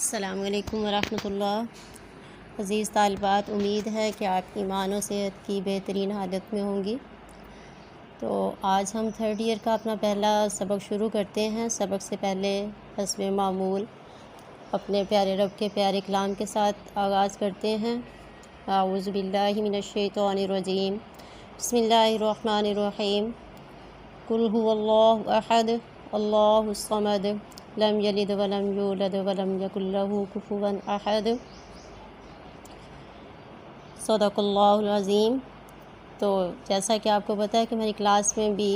السلام علیکم ورحمۃ اللہ۔ عزیز طالبات، امید ہے کہ آپ ایمان و صحت کی بہترین حالت میں ہوں گی۔ تو آج ہم 3rd ایئر کا اپنا پہلا سبق شروع کرتے ہیں۔ سبق سے پہلے حسب معمول اپنے پیارے رب کے پیارے کلام کے ساتھ آغاز کرتے ہیں۔ اعوذ باللہ من الشیطان الرجیم، بسم اللہ الرحمن الرحیم۔ قل هو اللہ احد اللہ الصمد لم یلد ولم یولد ولم یکن لہ کفوا احد۔ صدق اللہ العظیم۔ تو جیسا کہ آپ کو پتہ ہے کہ ہماری کلاس میں بھی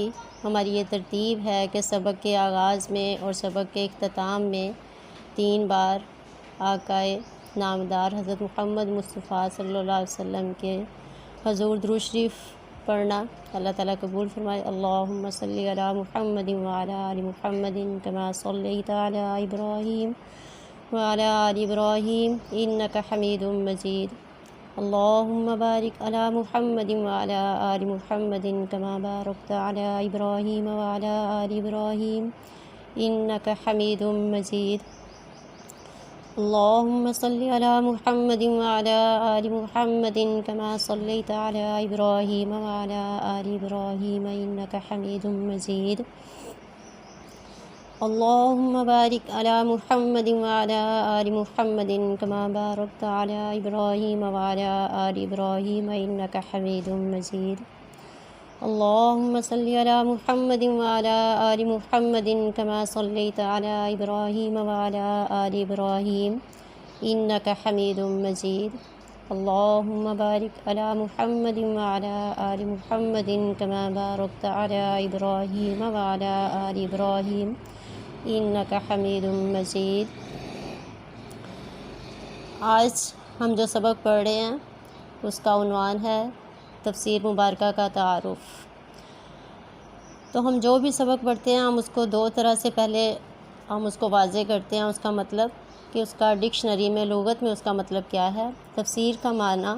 ہماری یہ ترتیب ہے کہ سبق کے آغاز میں اور سبق کے اختتام میں 3 بار آقا نامدار حضرت محمد مصطفیٰ صلی اللہ علیہ وسلم کے حضور درود شریف پڑھنا۔ اللہ تعالیٰ قبول فرمائے۔ اللہم صلی علی محمد وعلی آل محمد کما صلیت علی ابراہیم وعلی آل ابراہیم انک حمید مجید۔ اللہم بارک علی محمد وعلی آل محمد کما بارکت علی ابراہیم وعلی آل ابراہیم انک حمید مجید۔ اللہم صلی علی محمد وعلی آل محمد کما صلیت علی ابراہیم وعلی آل ابراہیم انک حمید مجید۔ اللہم بارک علی محمد وعلی آل محمد کما بارکت علی ابراہیم وعلی آل ابراہیم انک حمید مجید۔ اللہم صلی علی محمد وعلی آل محمد کما صلیت علی ابراہیم وعلی آل ابراہیم انک حمید مجید۔ اللہم بارک علی محمد وعلی آل محمد کما بارکت علی ابراہیم وعلی آل ابراہیم انک حمید مجید۔ آج ہم جو سبق پڑھ رہے ہیں اس کا عنوان ہے تفسیر مبارکہ کا تعارف۔ تو ہم جو بھی سبق پڑھتے ہیں ہم اس کو 2 طرح سے پہلے ہم اس کو واضح کرتے ہیں، اس کا مطلب کہ اس کا ڈکشنری میں لغت میں اس کا مطلب کیا ہے۔ تفسیر کا معنی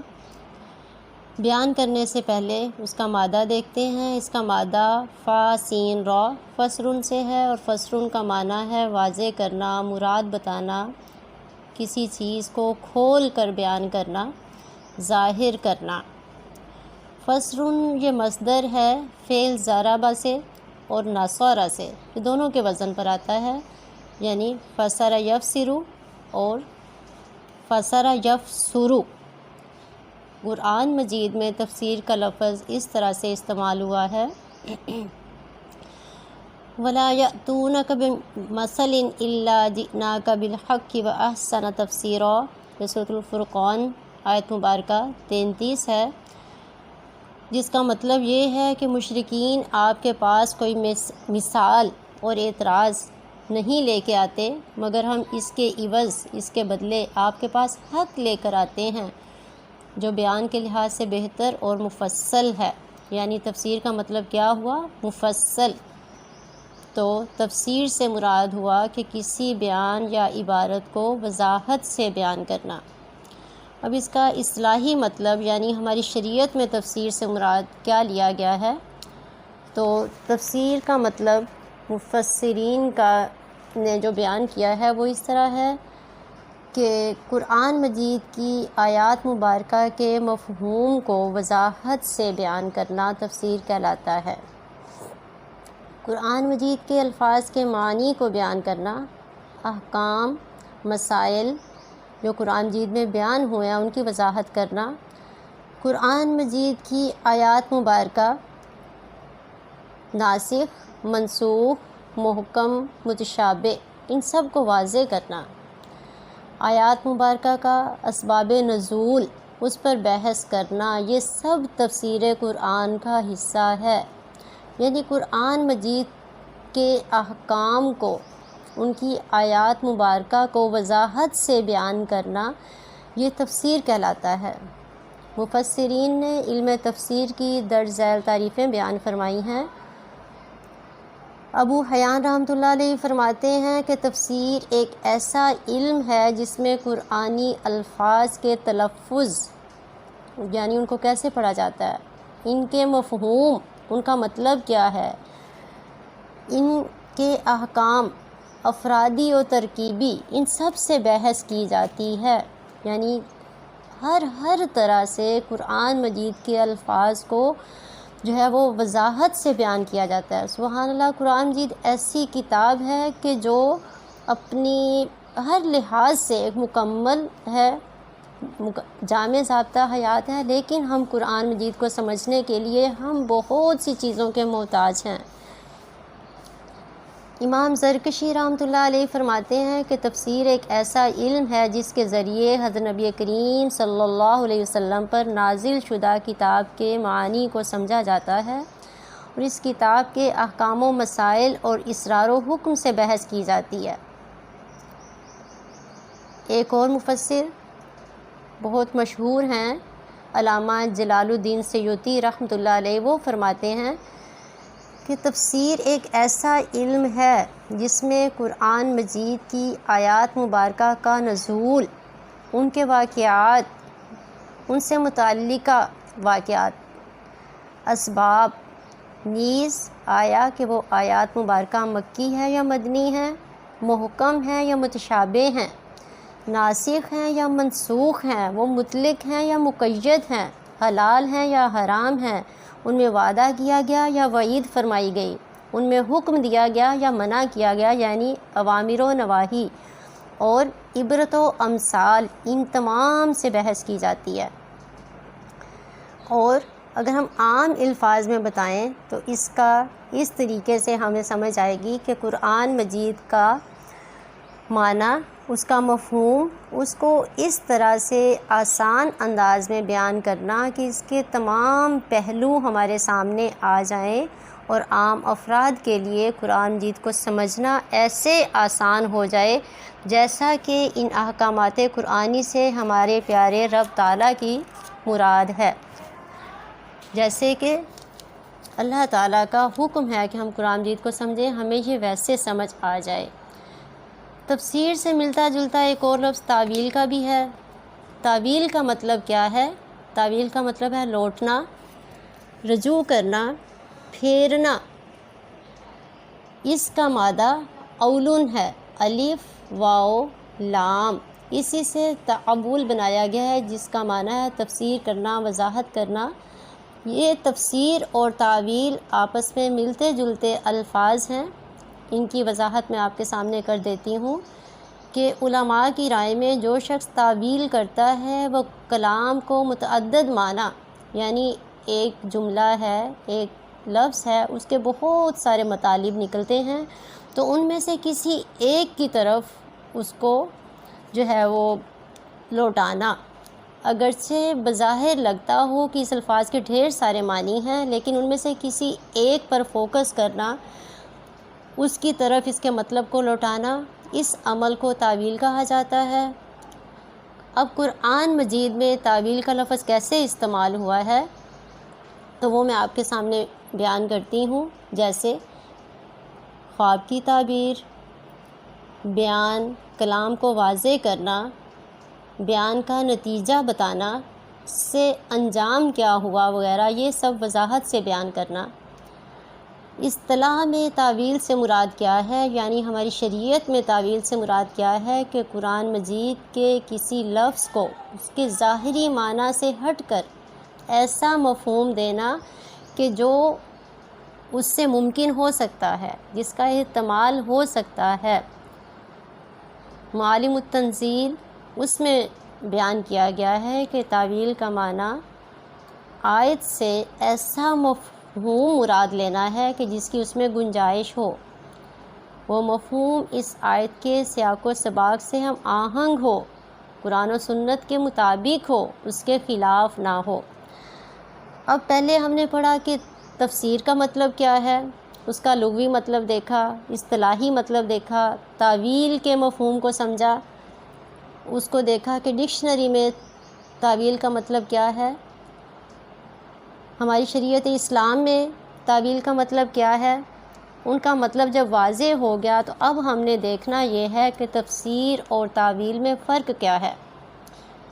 بیان کرنے سے پہلے اس کا مادہ دیکھتے ہیں۔ اس کا مادہ فا سین را فسرن سے ہے، اور فسرن کا معنی ہے واضح کرنا، مراد بتانا، کسی چیز کو کھول کر بیان کرنا، ظاہر کرنا۔ فسرن یہ مصدر ہے فعل ضربہ سے اور نصر سے، یہ دونوں کے وزن پر آتا ہے، یعنی فسر یفسرو اور فسر یفسرو۔ قرآن مجید میں تفسیر کا لفظ اس طرح سے استعمال ہوا ہے، وَلَا يَأْتُونَكَ بِمَثَلٍ إِلَّا جِئْنَاكَ بِالْحَقِّ وَأَحْسَنَ تَفْسِيرًا۔ یہ سورۃ الفرقان آیت مبارکہ 33 ہے، جس کا مطلب یہ ہے کہ مشرکین آپ کے پاس کوئی مثال اور اعتراض نہیں لے کے آتے، مگر ہم اس کے عوض، اس کے بدلے آپ کے پاس حق لے کر آتے ہیں جو بیان کے لحاظ سے بہتر اور مفصل ہے۔ یعنی تفسیر کا مطلب کیا ہوا؟ مفصل۔ تو تفسیر سے مراد ہوا کہ کسی بیان یا عبارت کو وضاحت سے بیان کرنا۔ اب اس کا اصطلاحی مطلب یعنی ہماری شریعت میں تفسیر سے مراد کیا لیا گیا ہے؟ تو تفسیر کا مطلب مفسرین نے جو بیان کیا ہے وہ اس طرح ہے کہ قرآن مجید کی آیات مبارکہ کے مفہوم کو وضاحت سے بیان کرنا تفسیر کہلاتا ہے۔ قرآن مجید کے الفاظ کے معنی کو بیان کرنا، احکام، مسائل جو قرآن مجید میں بیان ہوئے ہیں ان کی وضاحت کرنا، قرآن مجید کی آیات مبارکہ ناسخ، منسوخ، محکم، متشابہ، ان سب کو واضح کرنا، آیات مبارکہ کا اسباب نزول اس پر بحث کرنا، یہ سب تفسیر قرآن کا حصہ ہے۔ یعنی قرآن مجید کے احکام کو، ان کی آیات مبارکہ کو وضاحت سے بیان کرنا، یہ تفسیر کہلاتا ہے۔ مفسرین نے علم تفسیر کی درج ذیل تعریفیں بیان فرمائی ہیں۔ ابو حیان رحمۃ اللہ علیہ فرماتے ہیں کہ تفسیر ایک ایسا علم ہے جس میں قرآنی الفاظ کے تلفظ، یعنی ان کو کیسے پڑھا جاتا ہے، ان کے مفہوم، ان کا مطلب کیا ہے، ان کے احکام، افرادی و ترکیبی، ان سب سے بحث کی جاتی ہے، یعنی ہر طرح سے قرآن مجید کے الفاظ کو جو ہے وہ وضاحت سے بیان کیا جاتا ہے۔ سبحان اللہ، قرآن مجید ایسی کتاب ہے کہ جو اپنی ہر لحاظ سے ایک مکمل ہے، جامع ضابطہ حیات ہے، لیکن ہم قرآن مجید کو سمجھنے کے لیے ہم بہت سی چیزوں کے محتاج ہیں۔ امام زرکشی رحمۃ اللہ علیہ فرماتے ہیں کہ تفسیر ایک ایسا علم ہے جس کے ذریعے حضرت نبی کریم صلی اللہ علیہ وسلم پر نازل شدہ کتاب کے معانی کو سمجھا جاتا ہے، اور اس کتاب کے احکام و مسائل اور اسرار و حکم سے بحث کی جاتی ہے۔ ایک اور مفسر بہت مشہور ہیں، علامہ جلال الدین سیوطی رحمۃ اللہ علیہ، وہ فرماتے ہیں کہ تفسیر ایک ایسا علم ہے جس میں قرآن مجید کی آیات مبارکہ کا نزول، ان کے واقعات، ان سے متعلقہ واقعات، اسباب، نیز آیا کہ وہ آیات مبارکہ مکی ہے یا مدنی ہیں، محکم ہیں یا متشابہ ہیں، ناسخ ہیں یا منسوخ ہیں، وہ مطلق ہیں یا مقید ہیں، حلال ہیں یا حرام ہیں، ان میں وعدہ کیا گیا یا وعید فرمائی گئی، ان میں حکم دیا گیا یا منع کیا گیا، یعنی اوامر و نواہی اور عبرت و امثال، ان تمام سے بحث کی جاتی ہے۔ اور اگر ہم عام الفاظ میں بتائیں تو اس طریقے سے ہمیں سمجھ آئے گی کہ قرآن مجید کا معنی، اس کا مفہوم، اس کو اس طرح سے آسان انداز میں بیان کرنا کہ اس کے تمام پہلو ہمارے سامنے آ جائیں اور عام افراد کے لیے قرآن مجید کو سمجھنا ایسے آسان ہو جائے جیسا کہ ان احکامات قرآنی سے ہمارے پیارے رب تعالیٰ کی مراد ہے۔ جیسے کہ اللہ تعالیٰ کا حکم ہے کہ ہم قرآن مجید کو سمجھیں، ہمیں یہ ویسے سمجھ آ جائے۔ تفسیر سے ملتا جلتا ایک اور لفظ تعویل کا بھی ہے۔ تعویل کا مطلب کیا ہے؟ تعویل کا مطلب ہے لوٹنا، رجوع کرنا، پھیرنا۔ اس کا مادہ اولن ہے، الف واو لام، اسی سے تعول بنایا گیا ہے، جس کا معنی ہے تفسیر کرنا، وضاحت کرنا۔ یہ تفسیر اور تعویل آپس میں ملتے جلتے الفاظ ہیں۔ ان کی وضاحت میں آپ کے سامنے کر دیتی ہوں کہ علماء کی رائے میں جو شخص تعویل کرتا ہے وہ کلام کو متعدد معنی، یعنی ایک جملہ ہے، ایک لفظ ہے، اس کے بہت سارے مطالب نکلتے ہیں، تو ان میں سے کسی ایک کی طرف اس کو جو ہے وہ لوٹانا، اگرچہ بظاہر لگتا ہو کہ اس الفاظ کے ڈھیر سارے معنی ہیں، لیکن ان میں سے کسی ایک پر فوکس کرنا، اس کی طرف اس کے مطلب کو لوٹانا، اس عمل کو تعویل کہا جاتا ہے۔ اب قرآن مجید میں تعویل کا لفظ کیسے استعمال ہوا ہے تو وہ میں آپ کے سامنے بیان کرتی ہوں، جیسے خواب کی تعبیر، بیان، کلام کو واضح کرنا، بیان کا نتیجہ بتانا، سے انجام کیا ہوا وغیرہ، یہ سب وضاحت سے بیان کرنا۔ اصطلاح میں تعویل سے مراد کیا ہے، یعنی ہماری شریعت میں تعویل سے مراد کیا ہے کہ قرآن مجید کے کسی لفظ کو اس کے ظاہری معنی سے ہٹ کر ایسا مفہوم دینا کہ جو اس سے ممکن ہو سکتا ہے، جس کا احتمال ہو سکتا ہے۔ معالم التنزیل، اس میں بیان کیا گیا ہے کہ تعویل کا معنی آیت سے ایسا مفہوم مراد لینا ہے کہ جس کی اس میں گنجائش ہو، وہ مفہوم اس آیت کے سیاق و سباق سے ہم آہنگ ہو، قرآن و سنت کے مطابق ہو، اس کے خلاف نہ ہو۔ اب پہلے ہم نے پڑھا کہ تفسیر کا مطلب کیا ہے، اس کا لغوی مطلب دیکھا، اصطلاحی مطلب دیکھا، تعویل کے مفہوم کو سمجھا، اس کو دیکھا کہ ڈکشنری میں تعویل کا مطلب کیا ہے، ہماری شریعت اسلام میں تعویل کا مطلب کیا ہے۔ ان کا مطلب جب واضح ہو گیا تو اب ہم نے دیکھنا یہ ہے کہ تفسیر اور تعویل میں فرق کیا ہے،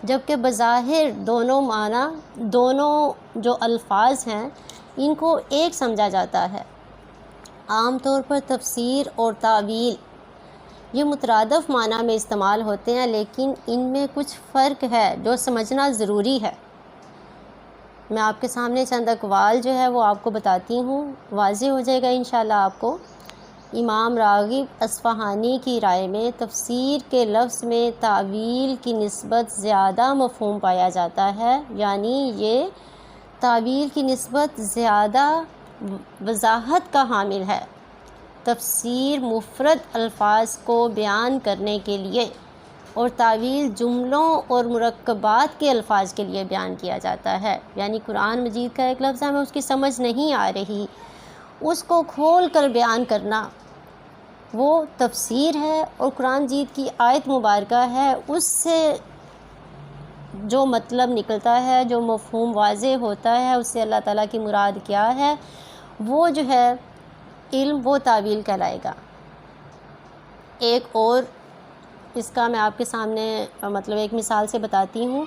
جبکہ بظاہر دونوں معنی، دونوں جو الفاظ ہیں، ان کو ایک سمجھا جاتا ہے۔ عام طور پر تفسیر اور تعویل یہ مترادف معنی میں استعمال ہوتے ہیں، لیکن ان میں کچھ فرق ہے جو سمجھنا ضروری ہے۔ میں آپ کے سامنے چند اقوال جو ہے وہ آپ کو بتاتی ہوں، واضح ہو جائے گا انشاءاللہ آپ کو۔ امام راغب اصفہانی کی رائے میں تفسیر کے لفظ میں تعویل کی نسبت زیادہ مفہوم پایا جاتا ہے، یعنی یہ تعویل کی نسبت زیادہ وضاحت کا حامل ہے۔ تفسیر مفرد الفاظ کو بیان کرنے کے لیے اور تعویل جملوں اور مرکبات کے الفاظ کے لیے بیان کیا جاتا ہے، یعنی قرآن مجید کا ایک لفظ ہمیں اس کی سمجھ نہیں آ رہی، اس کو کھول کر بیان کرنا وہ تفسیر ہے، اور قرآن مجید کی آیت مبارکہ ہے، اس سے جو مطلب نکلتا ہے، جو مفہوم واضح ہوتا ہے، اس سے اللہ تعالیٰ کی مراد کیا ہے، وہ جو ہے علم، وہ تعویل کہلائے گا۔ ایک اور اس کا میں آپ کے سامنے مطلب ایک مثال سے بتاتی ہوں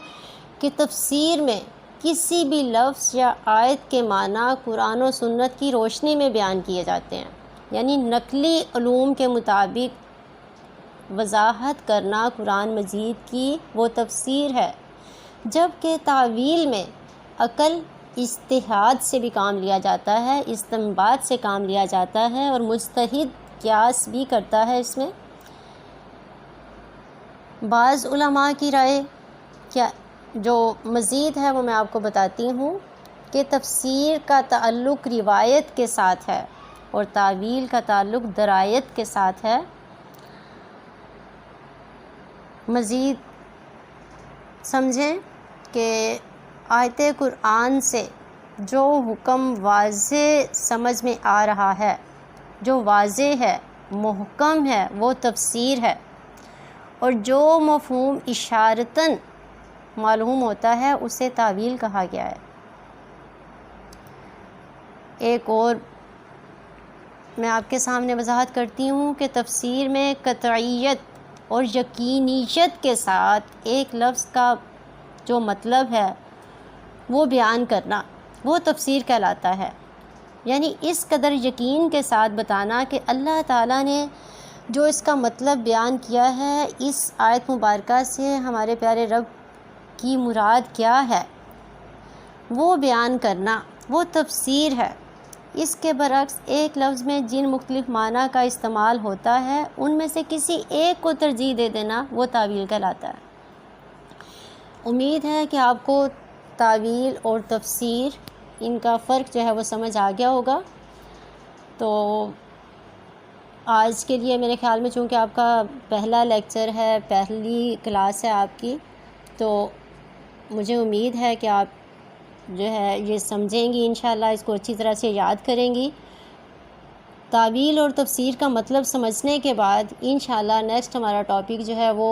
کہ تفسیر میں کسی بھی لفظ یا آیت کے معنی قرآن و سنت کی روشنی میں بیان کیے جاتے ہیں، یعنی نقلی علوم کے مطابق وضاحت کرنا قرآن مجید کی وہ تفسیر ہے، جبکہ تعویل میں عقل اجتہاد سے بھی کام لیا جاتا ہے، استنباط سے کام لیا جاتا ہے، اور مجتہد قیاس بھی کرتا ہے اس میں۔ بعض علماء کی رائے کیا جو مزید ہے وہ میں آپ کو بتاتی ہوں کہ تفسیر کا تعلق روایت کے ساتھ ہے اور تعویل کا تعلق درایت کے ساتھ ہے۔ مزید سمجھیں کہ آیت قرآن سے جو حکم واضح سمجھ میں آ رہا ہے، جو واضح ہے، محکم ہے، وہ تفسیر ہے، اور جو مفہوم اشارتاً معلوم ہوتا ہے اسے تعویل کہا گیا ہے۔ ایک اور میں آپ کے سامنے وضاحت کرتی ہوں کہ تفسیر میں قطعیت اور یقینیت کے ساتھ ایک لفظ کا جو مطلب ہے وہ بیان کرنا وہ تفسیر کہلاتا ہے، یعنی اس قدر یقین کے ساتھ بتانا کہ اللہ تعالیٰ نے جو اس کا مطلب بیان کیا ہے، اس آیت مبارکہ سے ہمارے پیارے رب کی مراد کیا ہے، وہ بیان کرنا وہ تفسیر ہے۔ اس کے برعکس ایک لفظ میں جن مختلف معنی کا استعمال ہوتا ہے ان میں سے کسی ایک کو ترجیح دے دینا وہ تعویل کہلاتا ہے۔ امید ہے کہ آپ کو تعویل اور تفسیر ان کا فرق جو ہے وہ سمجھ آ گیا ہوگا۔ تو آج کے لیے میرے خیال میں چونکہ آپ کا پہلا لیکچر ہے، پہلی کلاس ہے آپ کی، تو مجھے امید ہے کہ آپ جو ہے یہ سمجھیں گی انشاءاللہ، اس کو اچھی طرح سے یاد کریں گی۔ تعویل اور تفسیر کا مطلب سمجھنے کے بعد انشاءاللہ نیکسٹ ہمارا ٹاپک جو ہے وہ